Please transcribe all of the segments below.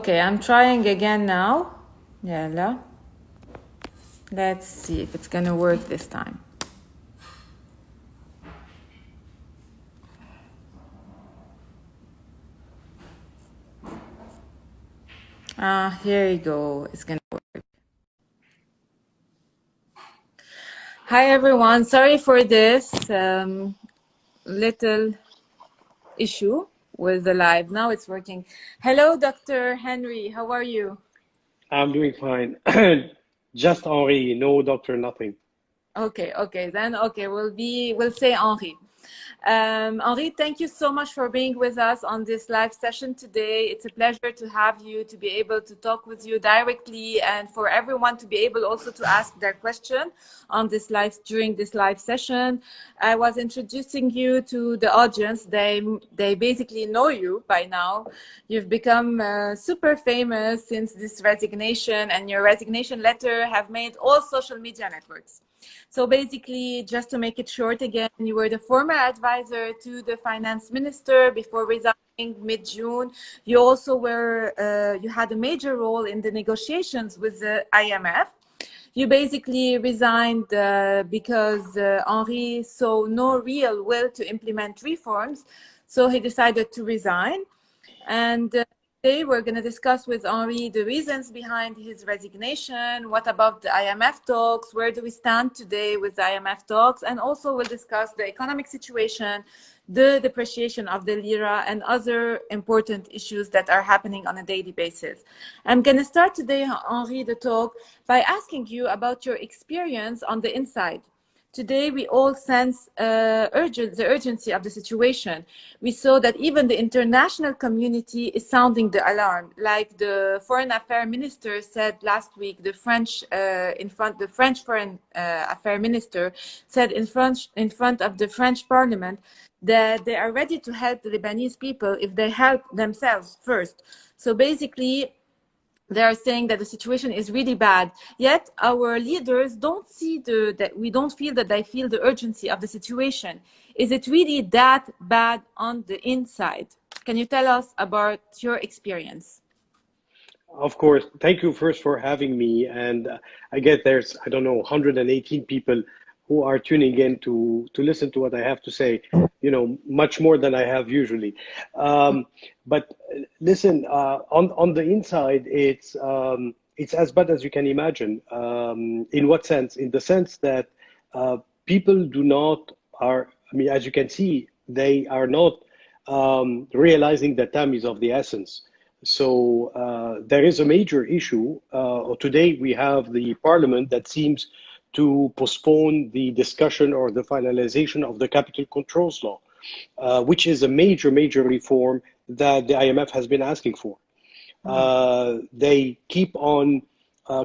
Okay, I'm trying again now. Yalla. Let's see if it's gonna work this time. Here you go. It's gonna work. Hi everyone. Sorry for this little issue with the live. Now it's working. Hello, Dr. Henry. How are you? I'm doing fine. Just Henri, no doctor, nothing. Okay, then okay, we'll say Henri. Henri, thank you so much for being with us on this live session today. It's a pleasure to have you, to be able to talk with you directly, and for everyone to be able also to ask their question on this live during this live session. I was introducing you to the audience. They basically know you by now. You've become super famous since this resignation, and your resignation letter have made all social media networks. So basically, just to make it short again, you were the former advisor to the finance minister before resigning mid-June. You also you had a major role in the negotiations with the IMF. You basically resigned because Henri saw no real will to implement reforms. So he decided to resign. And today we're going to discuss with Henri the reasons behind his resignation, what about the IMF talks, where do we stand today with the IMF talks, and also we'll discuss the economic situation, the depreciation of the lira, and other important issues that are happening on a daily basis. I'm going to start today, Henri, the talk by asking you about your experience on the inside. Today, we all sense the urgency of the situation. We saw that even the international community is sounding the alarm. Like the foreign affairs minister said last week, the French foreign affairs minister said in front of the French parliament that they are ready to help the Lebanese people if they help themselves first. So basically, they are saying that the situation is really bad. Yet our leaders don't see we don't feel that they feel the urgency of the situation. Is it really that bad on the inside? Can you tell us about your experience? Of course, thank you first for having me. And I get there's, I don't know, 118 people who are tuning in to listen to what I have to say, much more than I have usually. But listen, on the inside, it's as bad as you can imagine. In what sense? In the sense that people do not are, I mean, as you can see, they are not realizing that time is of the essence. So there is a major issue. Today we have the parliament that seems to postpone the discussion or the finalization of the capital controls law, which is a major reform that the IMF has been asking for. They keep on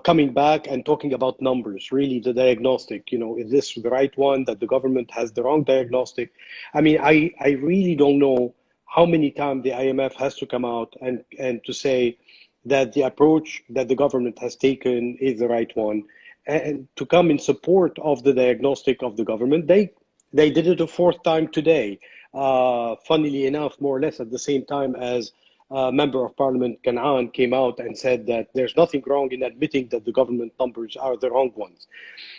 coming back and talking about numbers, really the diagnostic, is this the right one, that the government has the wrong diagnostic? I mean, I really don't know how many times the IMF has to come out and to say that the approach that the government has taken is the right one, and to come in support of the diagnostic of the government. They did it a fourth time today, funnily enough, more or less at the same time as Member of Parliament Kanaan came out and said that there's nothing wrong in admitting that the government numbers are the wrong ones.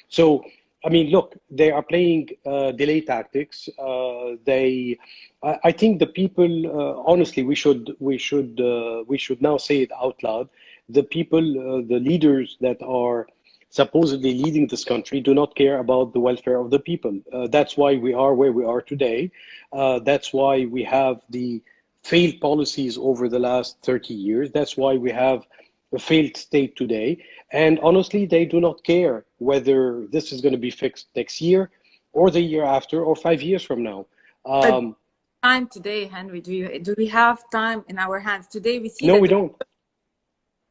So, I mean, look, they are playing delay tactics. I think the people, honestly, we should now say it out loud. The people, the leaders that are supposedly leading this country do not care about the welfare of the people. That's why we are where we are today. That's why we have the failed policies over the last 30 years. That's why we have a failed state today. And honestly, they do not care whether this is going to be fixed next year or the year after or 5 years from now. But time today, Henry, do we have time in our hands? Today we see no, that we don't.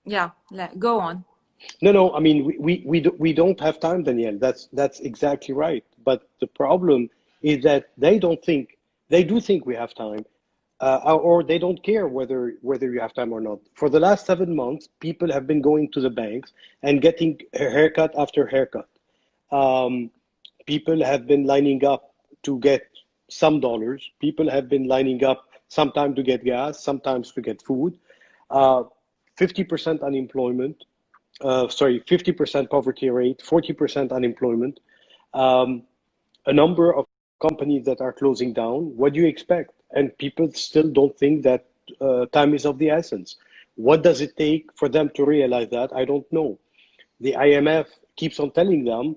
Yeah, go on. No. I mean, we don't have time, Danielle. That's exactly right. But the problem is that they do think we have time. Or they don't care whether you have time or not. For the last 7 months, people have been going to the banks and getting a haircut after haircut. People have been lining up to get some dollars. People have been lining up sometimes to get gas, sometimes to get food. 50% unemployment, 50% poverty rate, 40% unemployment, a number of companies that are closing down. What do you expect? And people still don't think that time is of the essence. What does it take for them to realize that? I don't know. The IMF keeps on telling them,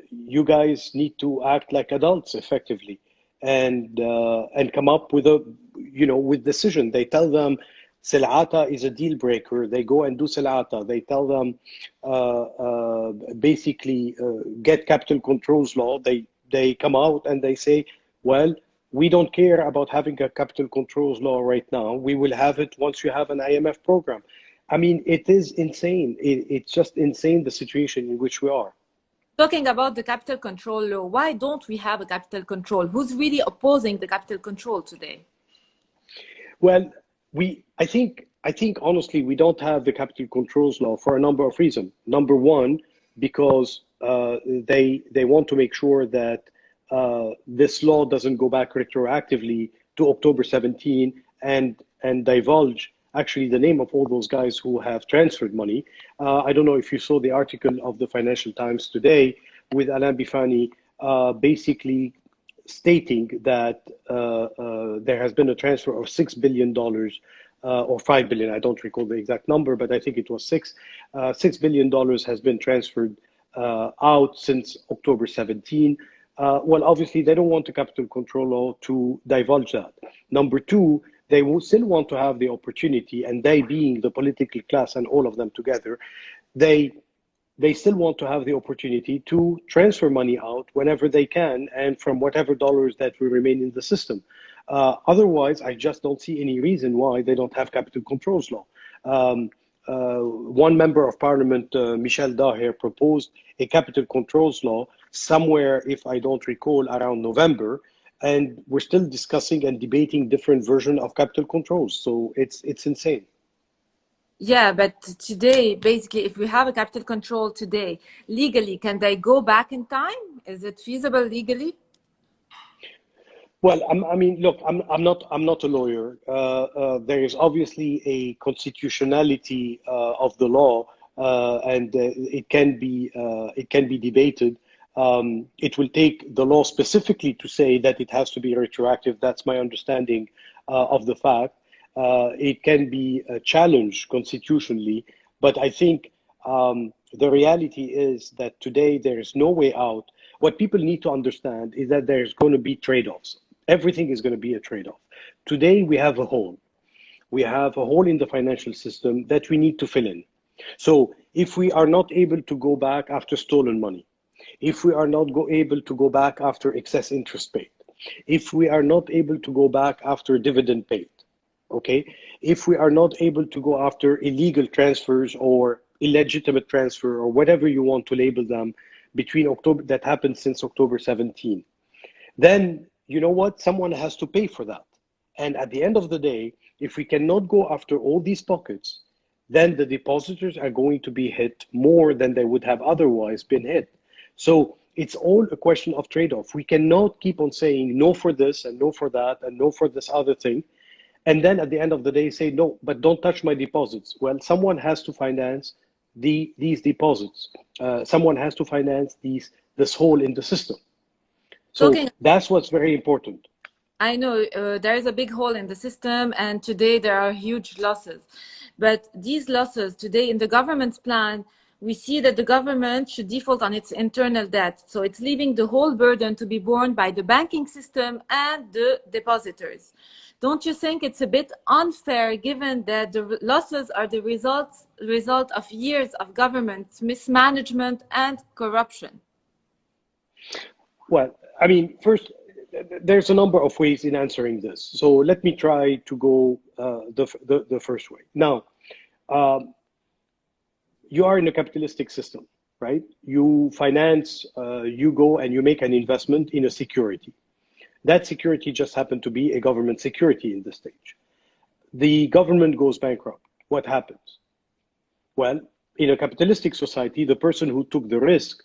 you guys need to act like adults effectively and come up with with decision. They tell them Sil'ata is a deal breaker. They go and do Sil'ata. They tell them basically get capital controls law. They come out and they say, well, we don't care about having a capital controls law right now. We will have it once you have an IMF program. I mean, it is insane. It's just insane, the situation in which we are. Talking about the capital control law, why don't we have a capital control? Who's really opposing the capital control today? Well, I think honestly, we don't have the capital controls law for a number of reasons. Number one, because they want to make sure that this law doesn't go back retroactively to October 17 and divulge actually the name of all those guys who have transferred money. I don't know if you saw the article of the Financial Times today with Alain Bifani basically stating that there has been a transfer of $6 billion or $5 billion. I don't recall the exact number, but I think it was $6 billion has been transferred out since October 17. Well, obviously, they don't want the capital control law to divulge that. Number two, they will still want to have the opportunity, and they being the political class and all of them together, they still want to have the opportunity to transfer money out whenever they can and from whatever dollars that will remain in the system. Otherwise, I just don't see any reason why they don't have capital controls law. One member of parliament, Michel Daher, proposed a capital controls law somewhere, if I don't recall, around November, and we're still discussing and debating different versions of capital controls. So it's insane. Yeah, but today, basically, if we have a capital control today, legally, can they go back in time? Is it feasible legally? Well, I mean, look, I'm not a lawyer. There is obviously a constitutionality of the law, and it can be debated. It will take the law specifically to say that it has to be retroactive. That's my understanding of the fact. It can be challenged constitutionally, but I think the reality is that today there is no way out. What people need to understand is that there's going to be trade-offs. Everything is going to be a trade-off. Today we have a hole. We have a hole in the financial system that we need to fill in. So if we are not able to go back after stolen money, if we are not able to go back after excess interest paid, if we are not able to go back after dividend paid, okay, if we are not able to go after illegal transfers or illegitimate transfer or whatever you want to label them between October, that happened since October 17, then you know what? Someone has to pay for that. And at the end of the day, if we cannot go after all these pockets, then the depositors are going to be hit more than they would have otherwise been hit. So it's all a question of trade-off. We cannot keep on saying no for this and no for that and no for this other thing. And then at the end of the day say, no, but don't touch my deposits. Well, someone has to finance these deposits. Someone has to finance this hole in the system. So that's what's very important. I know there is a big hole in the system, and today there are huge losses. But these losses today in the government's plan, we see that the government should default on its internal debt. So it's leaving the whole burden to be borne by the banking system and the depositors. Don't you think it's a bit unfair given that the losses are the result of years of government mismanagement and corruption? Well, I mean, first, there's a number of ways in answering this. So let me try to go the first way. Now, you are in a capitalistic system, right? You finance, you go and you make an investment in a security. That security just happened to be a government security in this stage. The government goes bankrupt. What happens? Well, in a capitalistic society, the person who took the risk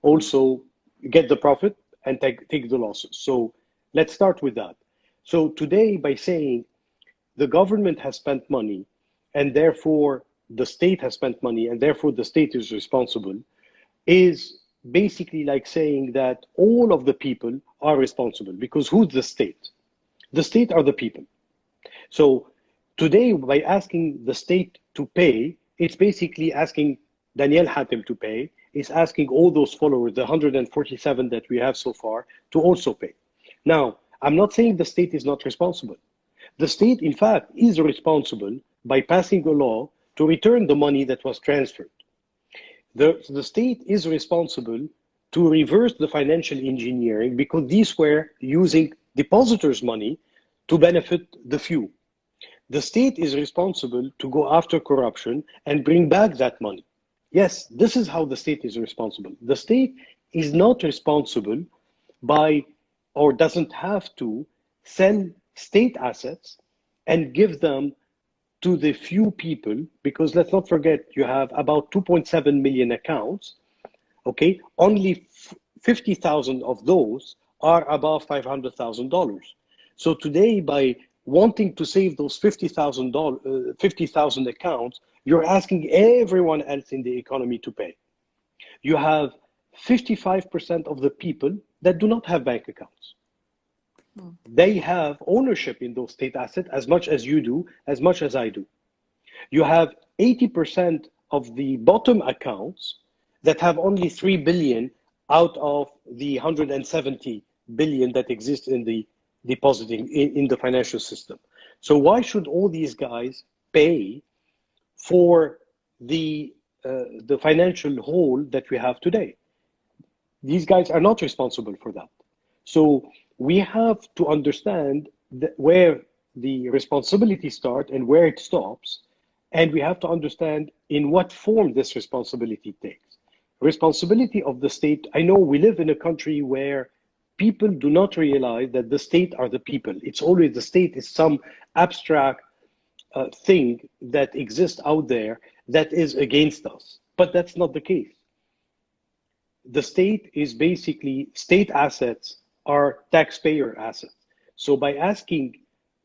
also get the profit and take the losses. So let's start with that. So today, by saying the government has spent money and therefore the state has spent money, and therefore the state is responsible, is basically like saying that all of the people are responsible, because who's the state? The state are the people. So today, by asking the state to pay, it's basically asking Daniel Hatem to pay, is asking all those followers, the 147 that we have so far, to also pay. Now, I'm not saying the state is not responsible. The state, in fact, is responsible by passing a law to return the money that was transferred. The state is responsible to reverse the financial engineering, because these were using depositors' money to benefit the few. The state is responsible to go after corruption and bring back that money. Yes, this is how the state is responsible. The state is not responsible by, or doesn't have to, sell state assets and give them to the few people, because let's not forget, you have about 2.7 million accounts, okay? Only 50,000 of those are above $500,000. So today, by wanting to save those 50,000 accounts, you're asking everyone else in the economy to pay. You have 55% of the people that do not have bank accounts. They have ownership in those state assets as much as you do, as much as I do. You have 80% of the bottom accounts that have only 3 billion out of the 170 billion that exist in the depositing in the financial system. So why should all these guys pay for the financial hole that we have today? These guys are not responsible for that. So we have to understand where the responsibility starts and where it stops, and we have to understand in what form this responsibility takes. Responsibility of the state. I know we live in a country where people do not realize that the state are the people. It's always the state is some abstract thing that exists out there that is against us. But that's not the case. The state is basically, state assets are taxpayer assets. So by asking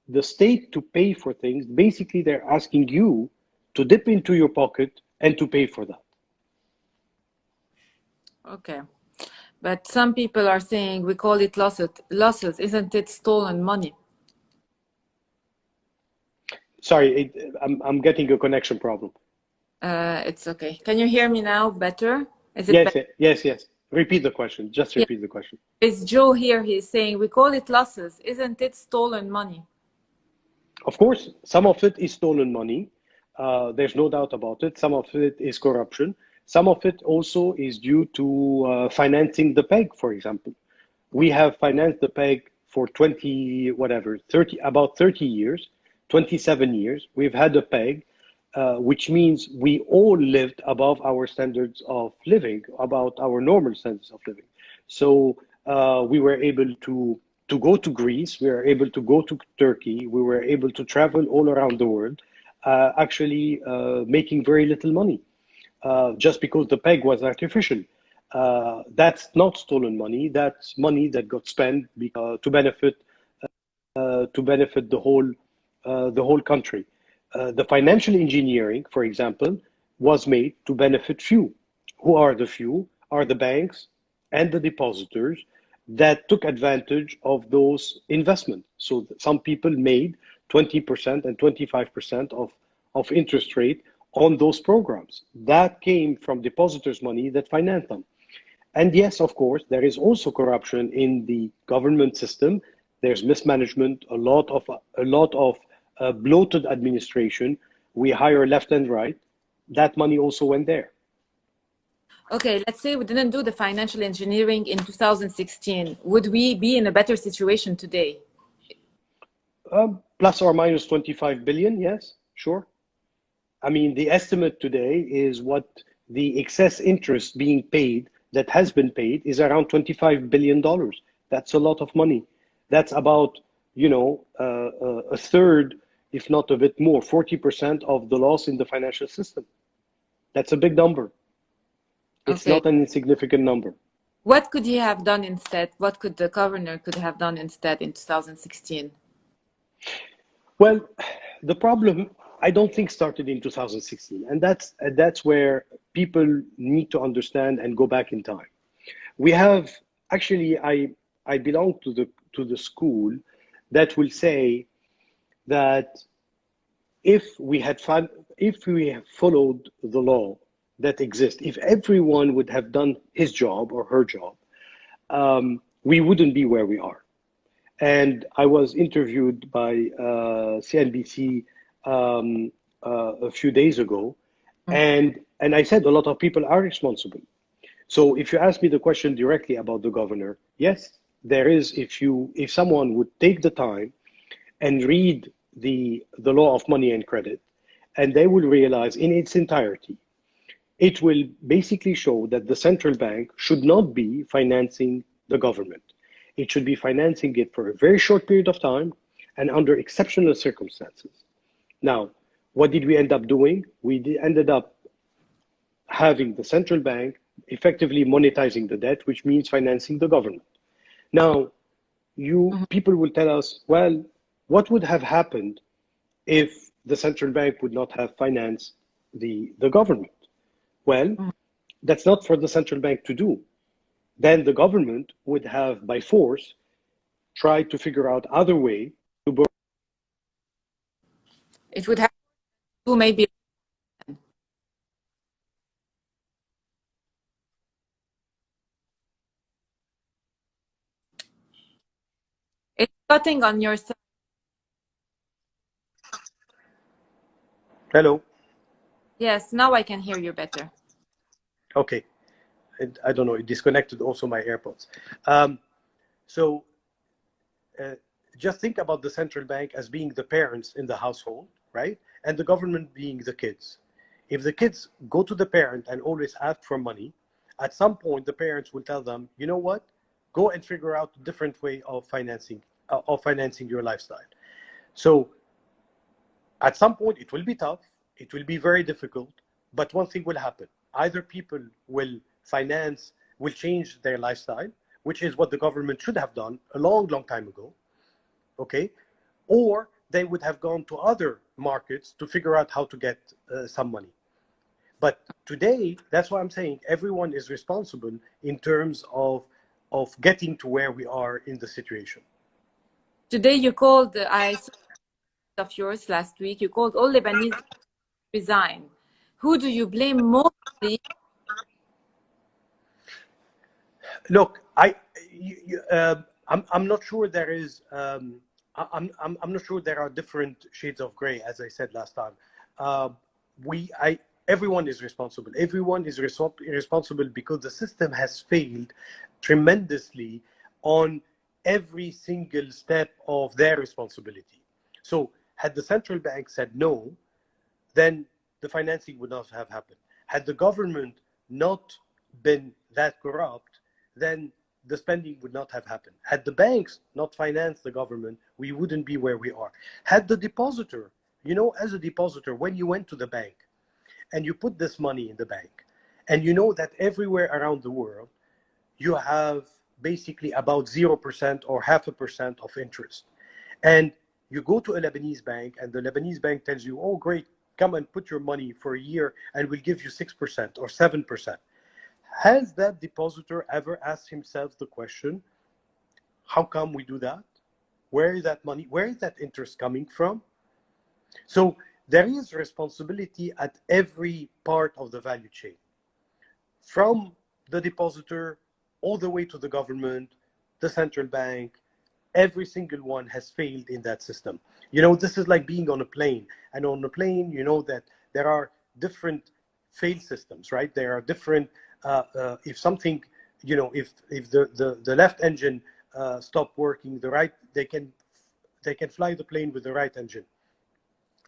the state to pay for things, basically they're asking you to dip into your pocket and to pay for that. Okay. But some people are saying we call it losses. Isn't it stolen money? Sorry, I'm getting a connection problem. It's okay. Can you hear me now better? Is it yes, better? yes. Repeat the question. Just repeat the question. It's Joe here. He's saying we call it losses. Isn't it stolen money? Of course, some of it is stolen money. There's no doubt about it. Some of it is corruption. Some of it also is due to financing the PEG, for example. We have financed the PEG for about 30 years, 27 years. We've had a PEG, which means we all lived above our standards of living, about our normal standards of living. So we were able to go to Greece, we were able to go to Turkey, we were able to travel all around the world, actually making very little money. Just because the PEG was artificial. That's not stolen money. That's money that got spent to benefit the whole country. The financial engineering, for example, was made to benefit few. Who are the few? Are the banks and the depositors that took advantage of those investments. So some people made 20% and 25% of interest rate on those programs. That came from depositors' money that financed them. And yes, of course, there is also corruption in the government system. There's mismanagement, a lot of bloated administration. We hire left and right. That money also went there. Okay, let's say we didn't do the financial engineering in 2016. Would we be in a better situation today? Plus or minus 25 billion, yes, sure. I mean, the estimate today is what the excess interest being paid, that has been paid, is around $25 billion. That's a lot of money. That's about, a third, if not a bit more, 40% of the loss in the financial system. That's a big number. It's not an insignificant number. What could he have done instead? What could the governor could have done instead in 2016? Well, the problem I don't think started in 2016, and that's where people need to understand and go back in time. We have actually, I belong to the school that will say that if we have followed the law that exists, if everyone would have done his job or her job, we wouldn't be where we are. And I was interviewed by CNBC a few days ago, and I said a lot of people are responsible. So if you ask me the question directly about the governor, yes, there is. If someone would take the time and read the law of money and credit, and they will realize in its entirety, it will basically show that the central bank should not be financing the government. It should be financing it for a very short period of time and under exceptional circumstances. Now, what did we end up doing? We ended up having the central bank effectively monetizing the debt, which means financing the government. Now, people will tell us, well, what would have happened if the central bank would not have financed the government? Well, that's not for the central bank to do. Then the government would have, by force, tried to figure out other way to borrow. It would have to maybe. It's cutting on your side. Hello. Yes, now I can hear you better. Okay. I don't know, it disconnected also my AirPods. So just think about the central bank as being the parents in the household, right? And the government being the kids. If the kids go to the parent and always ask for money, at some point the parents will tell them, you know what? Go and figure out a different way of financing your lifestyle. So at some point it will be tough, it will be very difficult, but one thing will happen. Either people will change their lifestyle, which is what the government should have done a long, long time ago, okay? Or they would have gone to other markets to figure out how to get some money. But today, that's why I'm saying everyone is responsible in terms of getting to where we are in the situation. Today you called, I saw of yours last week, you called all Lebanese resign. Who do you blame mostly? Look, I'm not sure there is. I'm not sure there are different shades of gray, as I said last time. Everyone is responsible. Everyone is responsible because the system has failed tremendously on every single step of their responsibility. So, had the central bank said no, then the financing would not have happened. Had the government not been that corrupt, then the spending would not have happened. Had the banks not financed the government, we wouldn't be where we are. Had the depositor, as a depositor, when you went to the bank and you put this money in the bank, and you know that everywhere around the world, you have basically about 0% or 0.5% of interest. And you go to a Lebanese bank and the Lebanese bank tells you, oh, great, come and put your money for a year and we'll give you 6% or 7%. Has that depositor ever asked himself the question, how come we do that? Where is that money? Where is that interest coming from? So there is responsibility at every part of the value chain, from the depositor all the way to the government, the central bank. Every single one has failed in that system. This is like being on a plane. And on a plane, you know that there are different fail systems, right? There are different, if something, if the left engine stop working, they can fly the plane with the right engine,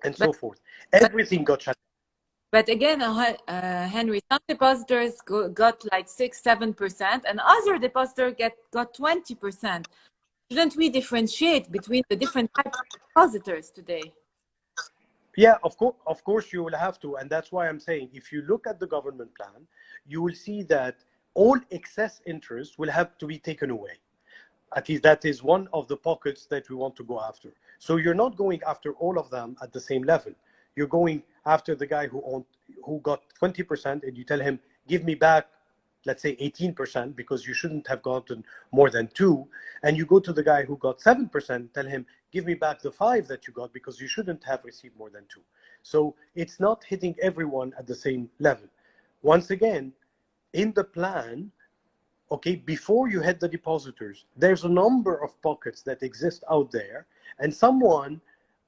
and so forth. Everything got shut down. But again, Henry, some depositors got like 6-7%, and other depositors got 20%. Shouldn't we differentiate between the different types of depositors today? Yeah, of course you will have to. And that's why I'm saying, if you look at the government plan, you will see that all excess interest will have to be taken away. At least that is one of the pockets that we want to go after. So you're not going after all of them at the same level. you're going after the guy who got 20%, and you tell him, give me back, let's say 18%, because you shouldn't have gotten more than 2. And you go to the guy who got 7%, tell him, give me back the 5 that you got, because you shouldn't have received more than 2. So it's not hitting everyone at the same level. Once again, in the plan, okay, before you hit the depositors, there's a number of pockets that exist out there, and someone,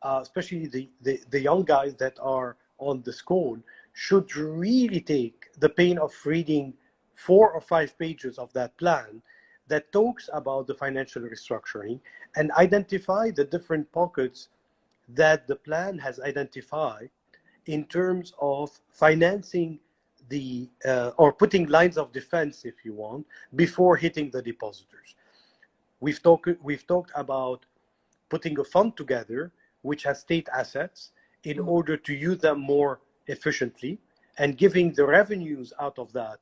especially the young guys that are on this call, should really take the pain of reading 4 or 5 pages of that plan that talks about the financial restructuring and identify the different pockets that the plan has identified in terms of financing the or putting lines of defense, if you want, before hitting the depositors. We've talked about putting a fund together which has state assets in order to use them more efficiently, and giving the revenues out of that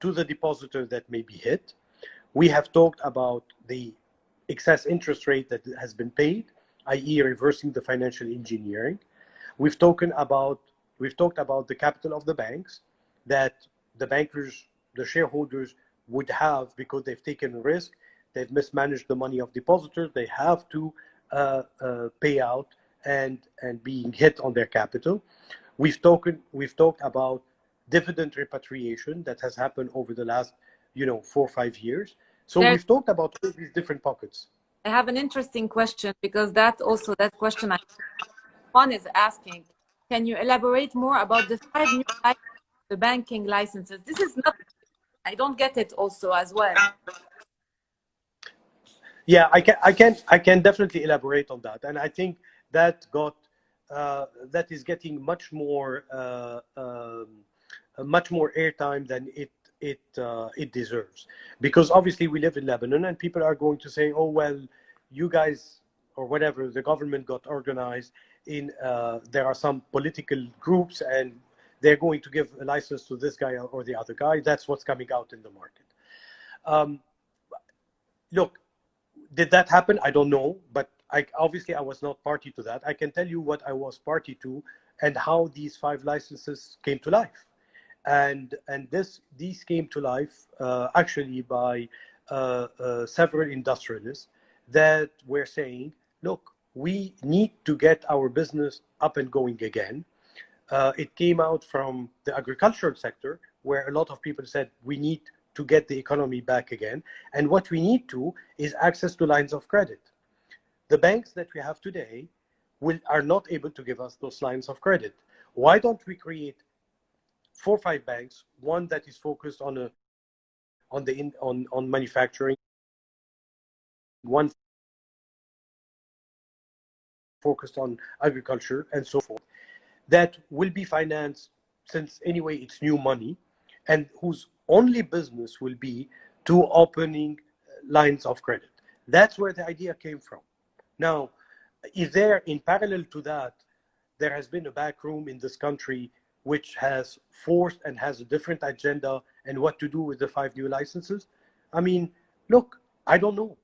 to the depositor that may be hit. We have talked about the excess interest rate that has been paid, i.e. reversing the financial engineering. We've talked about the capital of the banks that the bankers, the shareholders would have because they've taken a risk, they've mismanaged the money of depositors, they have to pay out and being hit on their capital. We've talked about dividend repatriation that has happened over the last 4 or 5 years. So we've talked about all these different pockets. I have an interesting question, because that question one is asking, can you elaborate more about the 5 new the banking licenses? This is not, I don't get it also as well. Yeah, I can definitely elaborate on that, and I think that is getting much more airtime than it deserves, because obviously we live in Lebanon, and people are going to say, oh well, you guys or whatever, the government got organized in there are some political groups and they're going to give a license to this guy or the other guy. That's what's coming out in the market. Look, did that happen? I don't know, but obviously I was not party to that. I can tell you what I was party to and how these 5 licenses came to life. And these came to life actually by several industrialists that were saying, look, we need to get our business up and going again. It came out from the agricultural sector, where a lot of people said we need to get the economy back again. And what we need to is access to lines of credit. The banks that we have today are not able to give us those lines of credit. Why don't we create 4 or 5 banks, one that is focused on manufacturing, one focused on agriculture, and so forth, that will be financed, since anyway it's new money, and whose only business will be to opening lines of credit. That's where the idea came from. Now, is there, in parallel to that, there has been a back room in this country which has forced and has a different agenda and what to do with the 5 new licenses? I mean, look, I don't know.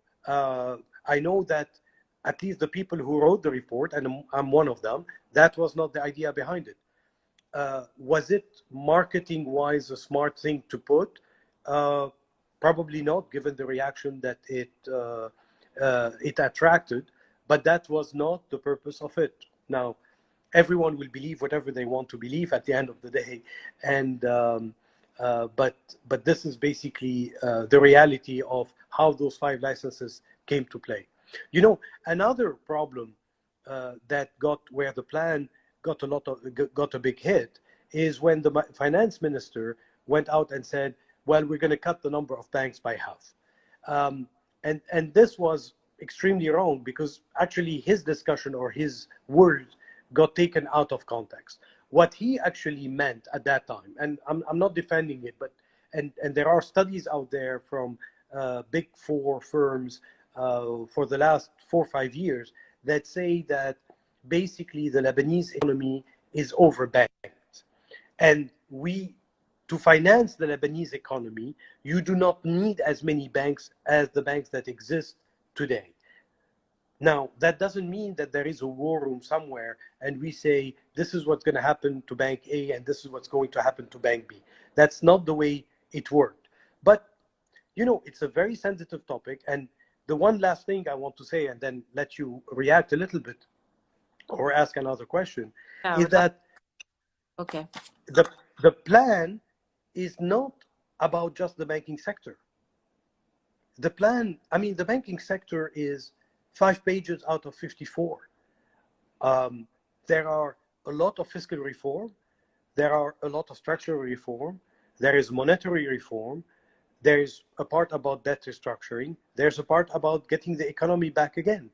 I know that at least the people who wrote the report, and I'm one of them, that was not the idea behind it. Was it marketing-wise a smart thing to put? Probably not, given the reaction that it attracted, but that was not the purpose of it. Now, everyone will believe whatever they want to believe at the end of the day, and but this is basically the reality of how those 5 licenses came to play. Another problem where the plan got a big hit is when the finance minister went out and said, well, we're going to cut the number of banks by half. And this was extremely wrong, because actually his discussion or his words got taken out of context. What he actually meant at that time, and I'm not defending it, but and there are studies out there from big 4 firms for the last 4 or 5 years that say that basically the Lebanese economy is overbanked, and to finance the Lebanese economy, you do not need as many banks as the banks that exist today. Now, that doesn't mean that there is a war room somewhere and we say, this is what's going to happen to Bank A and this is what's going to happen to Bank B. That's not the way it worked. But, you know, it's a very sensitive topic. And the one last thing I want to say, and then let you react a little bit or ask another question, Yeah, I is would like. that Okay. the, the plan is not about just the banking sector. The plan, I mean, the banking sector is 5 pages out of 54. There are a lot of fiscal reform. There are a lot of structural reform. There is monetary reform. There is a part about debt restructuring. There's a part about getting the economy back again.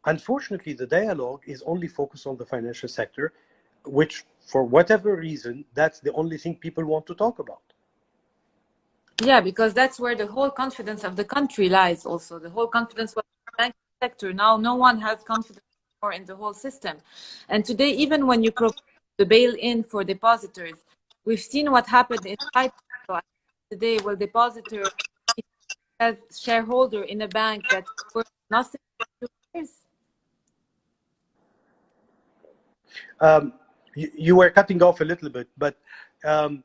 Unfortunately, the dialogue is only focused on the financial sector, which, for whatever reason, that's the only thing people want to talk about. Yeah, because that's where the whole confidence of the country lies. Also, the whole confidence was in the banking sector. Now, no one has confidence more in the whole system. And today, even when you propose the bail-in for depositors, we've seen what happened in Cyprus. So today, will depositor as shareholder in a bank that's worth nothing for 2 years? You were cutting off a little bit, but um,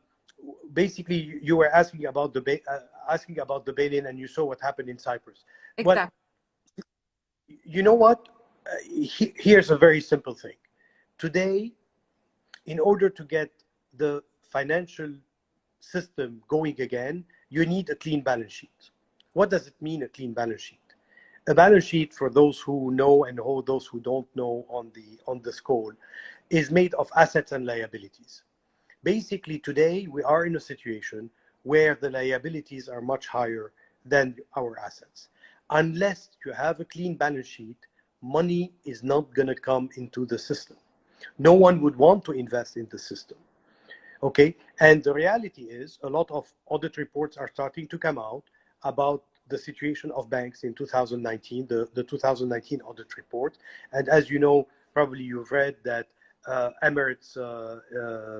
basically you were asking about the bail-in, and you saw what happened in Cyprus. Well, Exactly. you know what? Here's a very simple thing. Today, in order to get the financial system going again, you need a clean balance sheet. What does it mean, a clean balance sheet? A balance sheet, for those who know and those who don't know on this call, is made of assets and liabilities. Basically, today we are in a situation where the liabilities are much higher than our assets. Unless you have a clean balance sheet, money is not going to come into the system. No one would want to invest in the system. Okay, and the reality is a lot of audit reports are starting to come out about the situation of banks in 2019, the 2019 audit report. And as you know, probably you've read that Emirates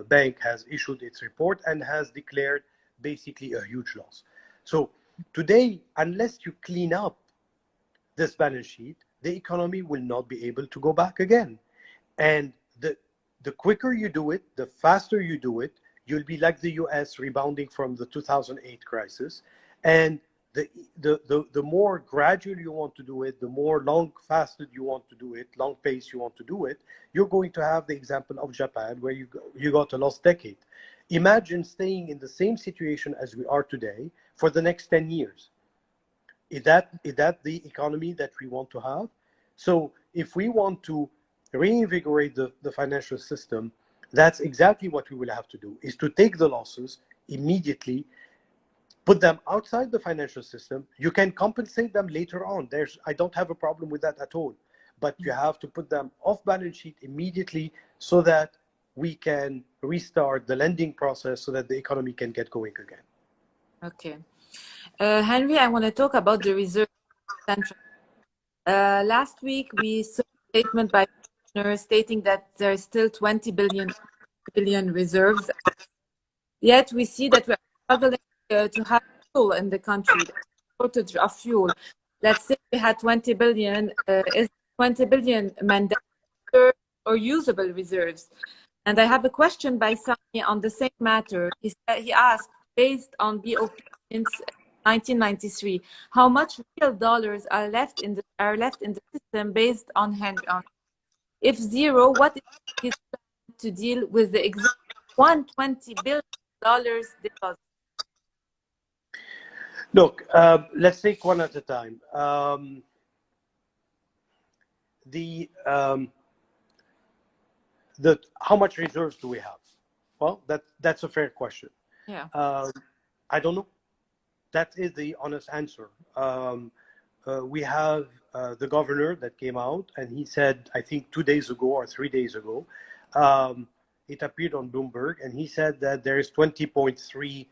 Bank has issued its report and has declared basically a huge loss. So today, unless you clean up this balance sheet, the economy will not be able to go back again. And the quicker you do it, the faster you do it, you'll be like the US rebounding from the 2008 crisis. And the more gradual you want to do it, the more long fasted you want to do it, long pace you want to do it, you're going to have the example of Japan, where you got a lost decade. Imagine staying in the same situation as we are today for the next 10 years. Is that the economy that we want to have? So if we want to reinvigorate the financial system, that's exactly what we will have to do, is to take the losses immediately, put them outside the financial system. You can compensate them later on. I don't have a problem with that at all. But you have to put them off balance sheet immediately so that we can restart the lending process so that the economy can get going again. Okay. Henry, I want to talk about the Reserve Central. Last week, we saw a statement by the governor stating that there is still 20 billion reserves. Yet we see that we're struggling to have fuel in the country, shortage of fuel. Let's say we had 20 billion, is 20 billion mandatory or usable reserves? And I have a question by Sami on the same matter. He asked, based on BOP since 1993, how much real dollars are left in the system based on Henry? If zero, what is his plan to deal with the existing $120 billion deposit? Look, let's take one at a time. How much reserves do we have? Well, that's a fair question. Yeah. I don't know. That is the honest answer. We have the governor that came out and he said, I think 2 days ago or 3 days ago, it appeared on Bloomberg, and he said that there is $20.3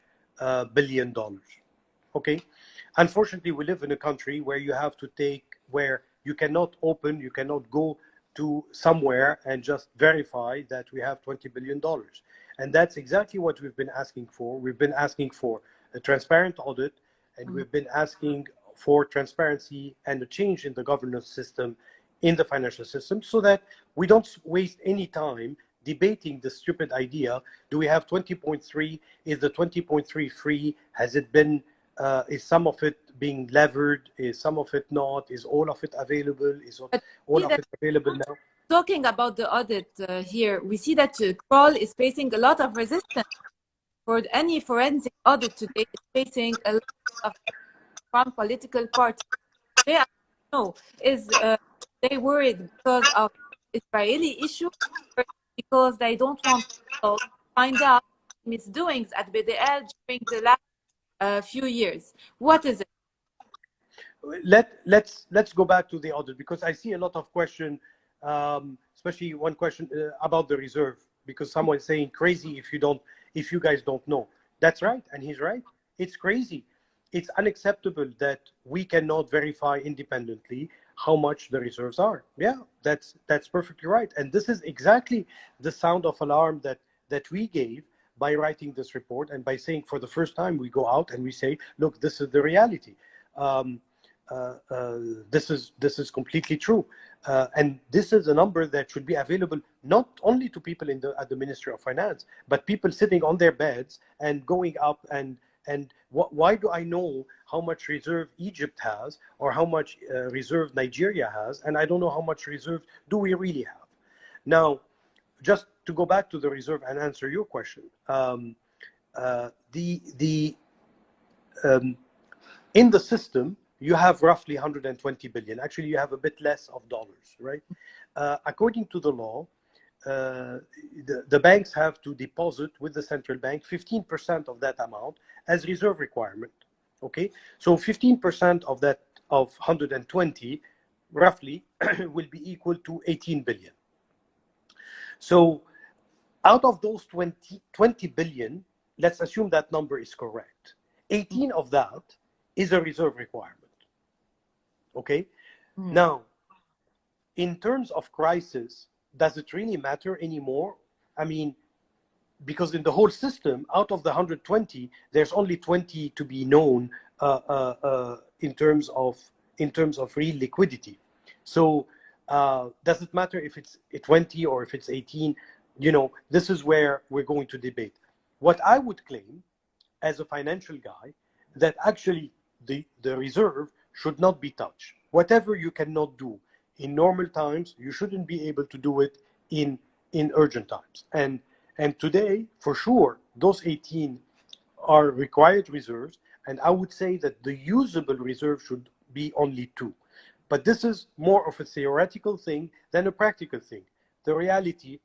billion. Okay. Unfortunately, we live in a country where you cannot go to somewhere and just verify that we have $20 billion. And that's exactly what we've been asking for. We've been asking for a transparent audit, and we've been asking for transparency and a change in the governance system in the financial system so that we don't waste any time debating the stupid idea. Do we have 20.3? Is the 20.3 free? Has it been, is some of it being levered? Is some of it not? Is all of it available? Is But all see of that it available now? talking about the audit here, we see that Kroll is facing a lot of resistance. For any forensic audit today, is facing a lot of from political parties. They I don't know, is they worried because of Israeli issue, or because they don't want to find out misdoings at BDL during the last few years? What is it? Let's go back to the audit, because I see a lot of question, especially one question about the reserve, because someone's saying crazy if you guys don't know. That's right, and he's right. It's crazy. It's unacceptable that we cannot verify independently how much the reserves are. Yeah, that's perfectly right, and this is exactly the sound of alarm that we gave by writing this report, and by saying for the first time we go out and we say, look, this is the reality. Um, this is completely true, and this is a number that should be available not only to people at the Ministry of Finance, but people sitting on their beds and going up and why do I know how much reserve Egypt has, or how much reserve Nigeria has, and I don't know how much reserve do we really have? Now, just to go back to the reserve and answer your question, in the system, you have roughly 120 billion. Actually, you have a bit less of dollars, right? According to the law, the banks have to deposit with the central bank 15% of that amount as reserve requirement. Okay, so 15% of that, of 120, roughly, will be equal to 18 billion. So out of those 20 billion, let's assume that number is correct. 18 of that is a reserve requirement. Okay, now, in terms of crisis, does it really matter anymore? I mean, because in the whole system, out of the 120, there's only 20 to be known in terms of real liquidity. So does it matter if it's 20 or if it's 18? You know, this is where we're going to debate. What I would claim as a financial guy, that actually the reserve should not be touched. Whatever you cannot do in normal times, you shouldn't be able to do it in urgent times. And today, for sure, those 18 are required reserves, and I would say that the usable reserve should be only 2. But this is more of a theoretical thing than a practical thing. The reality,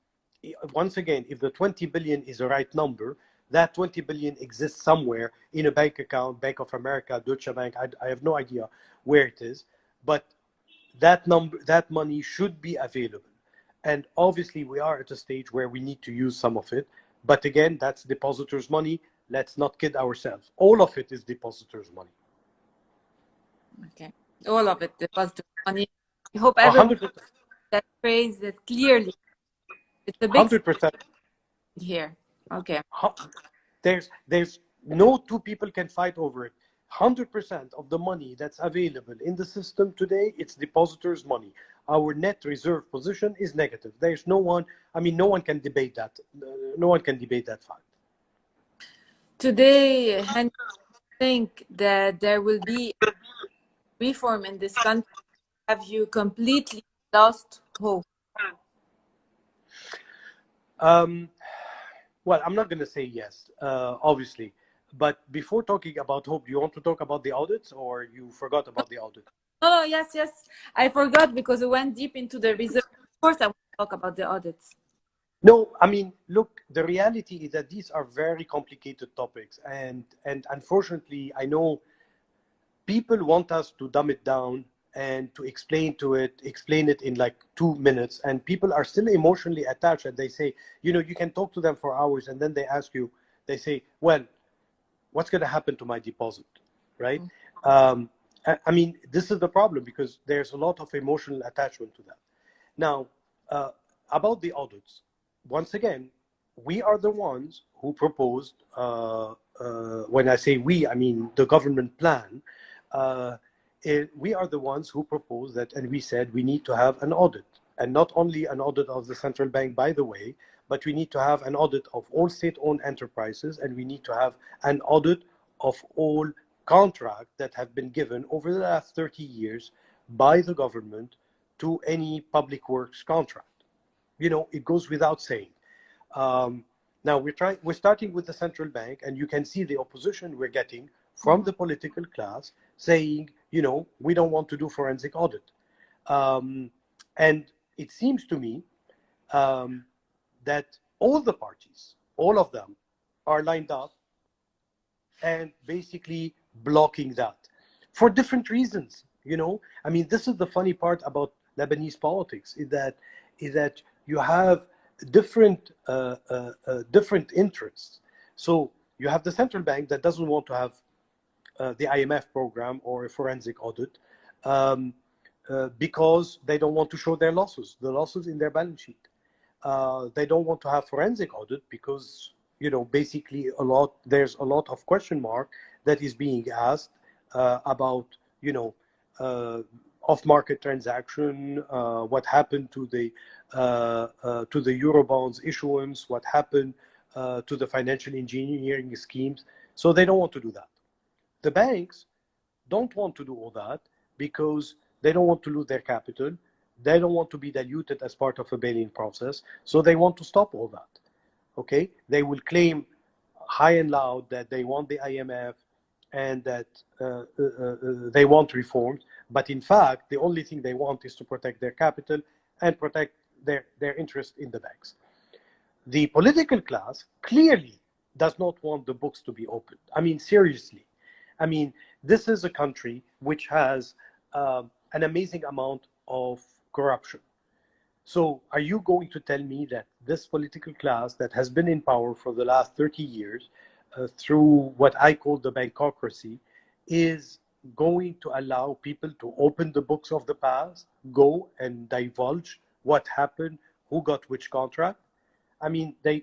once again, if the 20 billion is the right number, that 20 billion exists somewhere in a bank account, Bank of America, Deutsche Bank, I have no idea where it is, but that money should be available. And obviously we are at a stage where we need to use some of it, but again, that's depositors' money. Let's not kid ourselves. All of it is depositors' money. Okay, all of it, depositors' money. I hope everyone 100%. that phrase that clearly. It's a big 100%. here. Okay. There's no two people can fight over it. 100% of the money that's available in the system today, it's depositors' money. Our net reserve position is negative. There's no one, I mean, no one can debate that. No one can debate that fact. Today, Henry, think that there will be reform in this country? Have you completely lost hope? Well, I'm not going to say yes, obviously. But before talking about hope, do you want to talk about the audits, or you forgot about the audit? No, yes. I forgot because we went deep into the reserve. Of course, I want to talk about the audits. No, I mean, look, the reality is that these are very complicated topics. And unfortunately, I know people want us to dumb it down and to explain it in like 2 minutes. And people are still emotionally attached, and they say, you know, you can talk to them for hours, and then they ask you, they say, well, what's going to happen to my deposit, right? I mean, this is the problem, because there's a lot of emotional attachment to that. Now, about the audits, once again, we are the ones who proposed, when I say we, I mean the government plan, we are the ones who proposed that, and we said we need to have an audit, and not only an audit of the central bank, by the way, but we need to have an audit of all state-owned enterprises, and we need to have an audit of all contracts that have been given over the last 30 years by the government to any public works contract. You know, it goes without saying. Now we're starting with the central bank, and you can see the opposition we're getting from the political class saying, you know, we don't want to do forensic audit. And it seems to me that all the parties, all of them, are lined up and basically blocking that for different reasons. You know, I mean, this is the funny part about Lebanese politics, is that you have different different interests. So you have the central bank that doesn't want to have the IMF program or a forensic audit because they don't want to show their losses, the losses in their balance sheet. They don't want to have forensic audit because, you know, basically there's a lot of question mark that is being asked about, you know, off-market transaction, what happened to the Eurobonds issuance, what happened to the financial engineering schemes. So they don't want to do that. The banks don't want to do all that because they don't want to lose their capital. They don't want to be diluted as part of a bail-in process. So they want to stop all that. Okay? They will claim high and loud that they want the IMF and that they want reforms. But in fact, the only thing they want is to protect their capital and protect their interest in the banks. The political class clearly does not want the books to be opened. I mean, seriously. I mean, this is a country which has an amazing amount of corruption. So are you going to tell me that this political class that has been in power for the last 30 years through what I call the bankocracy is going to allow people to open the books of the past, go and divulge what happened, who got which contract? I mean, they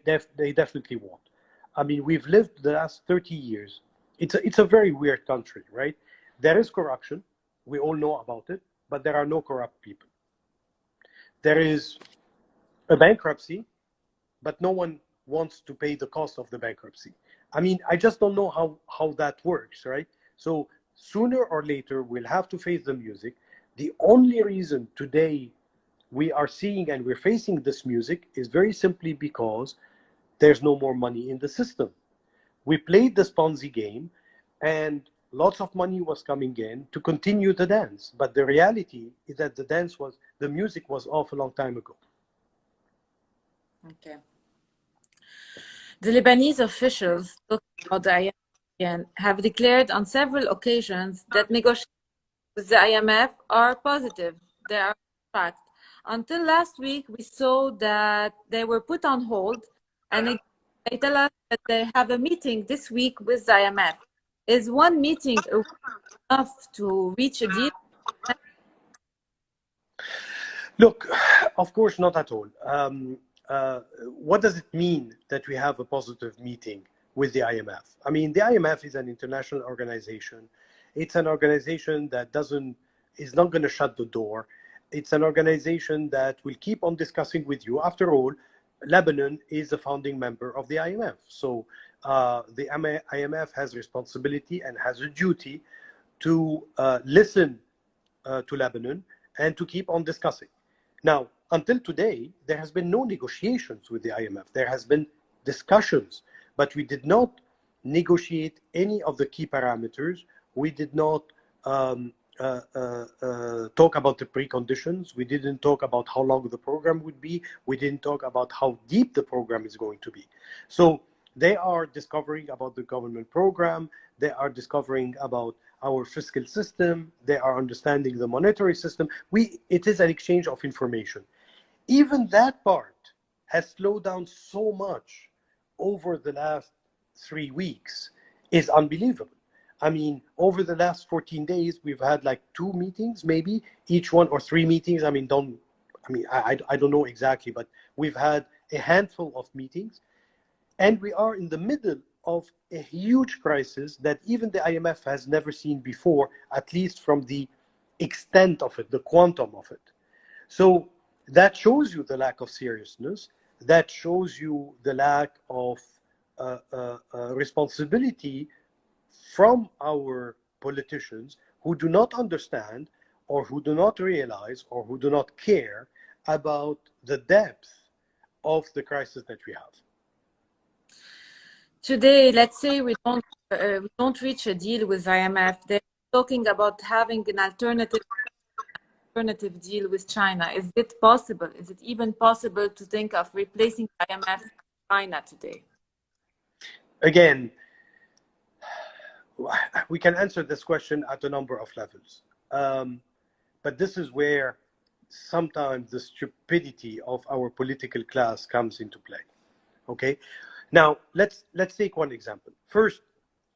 definitely won't. I mean, we've lived the last 30 years. It's a very weird country, right? There is corruption. We all know about it, but there are no corrupt people. There is a bankruptcy, but no one wants to pay the cost of the bankruptcy. I mean, I just don't know how that works, right? So sooner or later, we'll have to face the music. The only reason today we are seeing and we're facing this music is very simply because there's no more money in the system. We played this Ponzi game and lots of money was coming in to continue the dance. But the reality is that the music was off a long time ago. Okay. The Lebanese officials talking about the IMF again have declared on several occasions that negotiations with the IMF are positive. They are fact. Until last week, we saw that they were put on hold, and they tell us that they have a meeting this week with the IMF. Is one meeting enough to reach a deal? Look, of course, not at all. What does it mean that we have a positive meeting with the IMF? I mean, the IMF is an international organization. It's an organization that is not going to shut the door. It's an organization that will keep on discussing with you. After all, Lebanon is a founding member of the IMF. So the IMF has responsibility and has a duty to listen to Lebanon and to keep on discussing. Now, until today, there has been no negotiations with the IMF. There has been discussions, but we did not negotiate any of the key parameters. We did not talk about the preconditions. We didn't talk about how long the program would be. We didn't talk about how deep the program is going to be. So they are discovering about the government program. They are discovering about our fiscal system. They are understanding the monetary system. It is an exchange of information. Even that part has slowed down so much over the last 3 weeks is unbelievable. I mean, over the last 14 days, we've had like 2 meetings, maybe each one, or 3 meetings. I don't know exactly, but we've had a handful of meetings, and we are in the middle of a huge crisis that even the IMF has never seen before, at least from the extent of it, the quantum of it. So that shows you the lack of seriousness. That shows you the lack of responsibility from our politicians who do not understand or who do not realize or who do not care about the depth of the crisis that we have. Today, let's say we don't reach a deal with IMF. They're talking about having an alternative deal with China. Is it possible? Is it even possible to think of replacing IMF with China today? Again, we can answer this question at a number of levels. But this is where sometimes the stupidity of our political class comes into play. Okay? Now, let's take one example. First,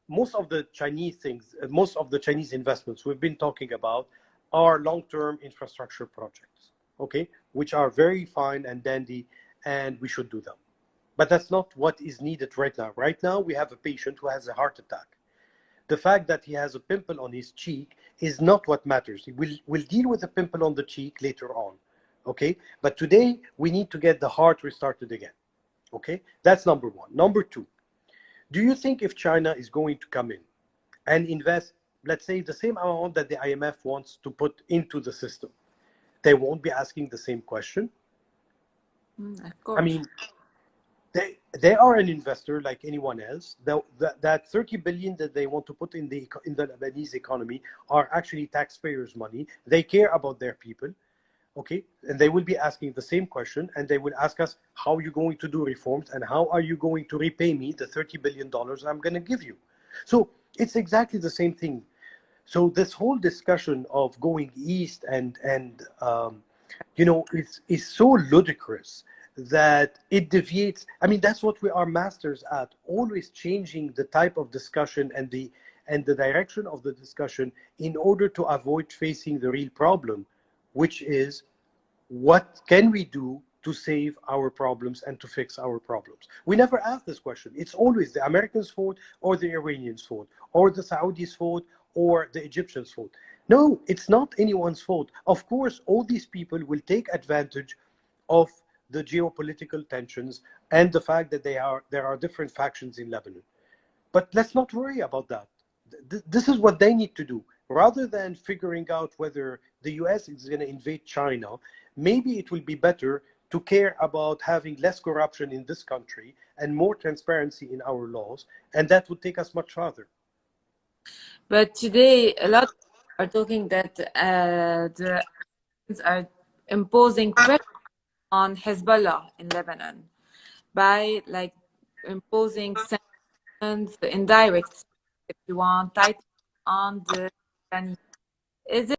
most of the Chinese things, most of the Chinese investments we've been talking about are long-term infrastructure projects, okay, which are very fine and dandy, and we should do them. But that's not what is needed right now. Right now, we have a patient who has a heart attack. The fact that he has a pimple on his cheek is not what matters. We'll deal with the pimple on the cheek later on, okay? But today, we need to get the heart restarted again, okay? That's number one. Number two, do you think if China is going to come in and invest, let's say, the same amount that the IMF wants to put into the system, they won't be asking the same question? Of course. I mean, they are an investor like anyone else. That 30 billion that they want to put in the Lebanese economy are actually taxpayers' money. They care about their people, okay? And they will be asking the same question, and they will ask us, how are you going to do reforms, and how are you going to repay me the $30 billion I'm going to give you? So it's exactly the same thing. So this whole discussion of going east and you know, is so ludicrous that it deviates. I mean, that's what we are masters at, always changing the type of discussion and the direction of the discussion in order to avoid facing the real problem, which is what can we do to save our problems and to fix our problems. We never ask this question. It's always the Americans' fault or the Iranians' fault or the Saudis' fault or the Egyptians' fault. No, it's not anyone's fault. Of course, all these people will take advantage of the geopolitical tensions and the fact that there are different factions in Lebanon. But let's not worry about that. This is what they need to do. Rather than figuring out whether the US is going to invade China, maybe it will be better to care about having less corruption in this country and more transparency in our laws, and that would take us much farther. But today, a lot are talking that the Americans are imposing pressure on Hezbollah in Lebanon by like imposing sanctions, indirect, if you want, tight on the Lebanese. Is it